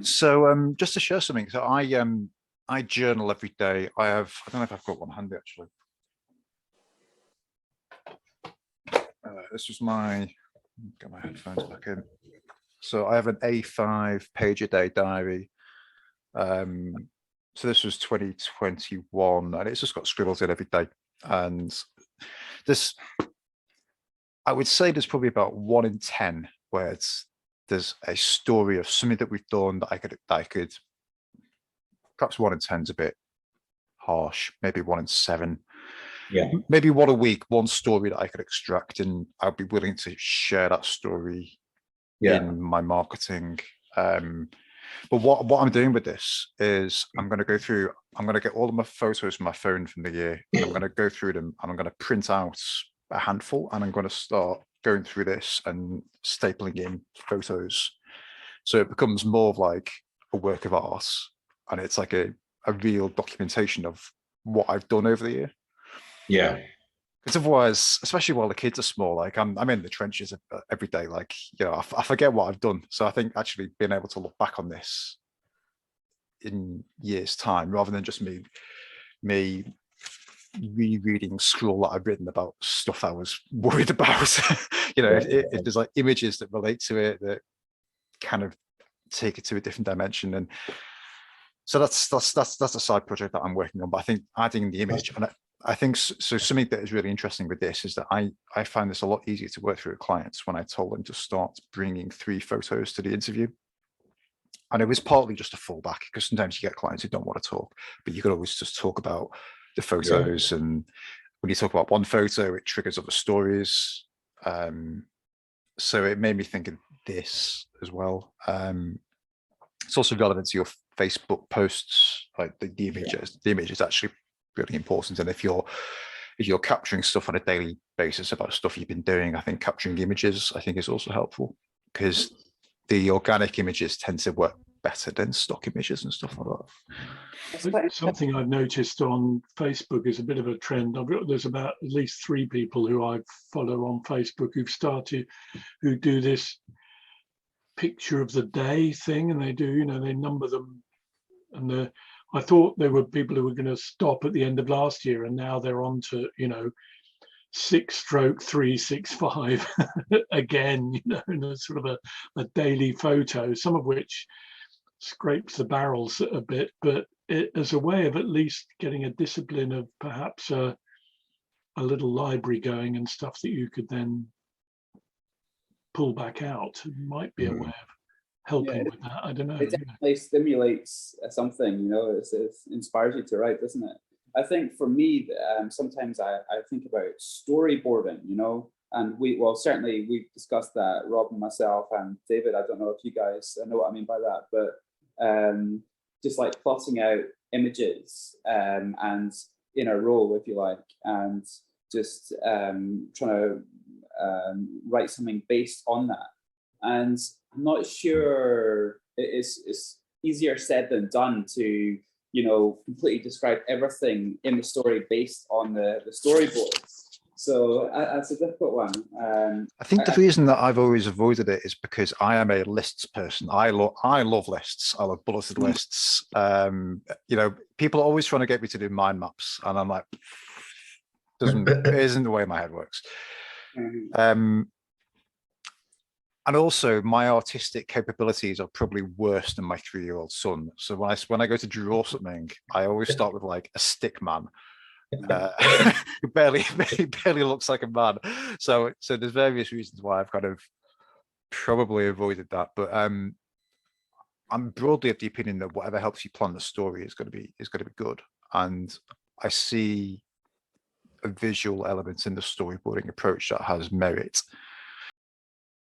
So just to share something, so I journal every day. I don't know if I've got one handy actually. This was get my headphones back in. So I have an A5 page a day diary. So this was 2021, and it's just got scribbles in every day. And this, I would say there's probably about 1 in 10 where there's a story of something that we've done that I could perhaps 1 in 10 is a bit harsh, maybe 1 in 7. Yeah. Maybe 1 a week, one story that I could extract, and I'd be willing to share that story in my marketing. But what I'm doing with this is I'm going to get all of my photos from my phone from the year, and I'm going to go through them, and I'm going to print out a handful, and I'm going to start going through this and stapling in photos. So it becomes more of like a work of art, and it's like a real documentation of what I've done over the year. Yeah. Because otherwise, especially while the kids are small, like I'm in the trenches every day. Like, I forget what I've done. So I think actually being able to look back on this in years' time, rather than just me rereading scroll that I've written about stuff I was worried about. If there's like images that relate to it that kind of take it to a different dimension, and so that's a side project that I'm working on. But I think adding the image, and I think so. Something that is really interesting with this is that I find this a lot easier to work through with clients when I told them to start bringing 3 photos to the interview. And it was partly just a fallback, because sometimes you get clients who don't want to talk, but you could always just talk about the photos. Yeah. And when you talk about one photo, it triggers other stories. So it made me think of this as well. It's also relevant to your Facebook posts, like the images. Yeah. The image is actually really important, and if you're capturing stuff on a daily basis about stuff you've been doing, I think capturing images is also helpful, because the organic images tend to work better than stock images and stuff like that. Something I've noticed on Facebook is a bit of a trend. There's about at least 3 people who I follow on Facebook who do this picture of the day thing, and they number them, and I thought they were people who were going to stop at the end of last year, and now they're on to 6/365 again, in a sort of a daily photo, some of which scrapes the barrels a bit, but as a way of at least getting a discipline of perhaps a little library going and stuff that you could then pull back out, might be a way of helping with that. I don't know. It definitely stimulates something, it inspires you to write, doesn't it? I think for me, sometimes I think about storyboarding, and certainly we've discussed that, Rob and myself and David. I don't know if you guys know what I mean by that, but just like plotting out images and in a row, if you like, and just trying to write something based on that. And I'm not sure it's easier said than done to completely describe everything in the story based on the storyboards. So that's a difficult one. I think the reason that I've always avoided it is because I am a lists person. I love lists. I love bulleted lists. People are always trying to get me to do mind maps, and I'm like, it isn't the way my head works. And also, my artistic capabilities are probably worse than my 3-year-old son. So when I go to draw something, I always start with like a stick man. Who barely looks like a man. So there's various reasons why I've kind of probably avoided that. But I'm broadly of the opinion that whatever helps you plan the story is going to be good. And I see a visual element in the storyboarding approach that has merit.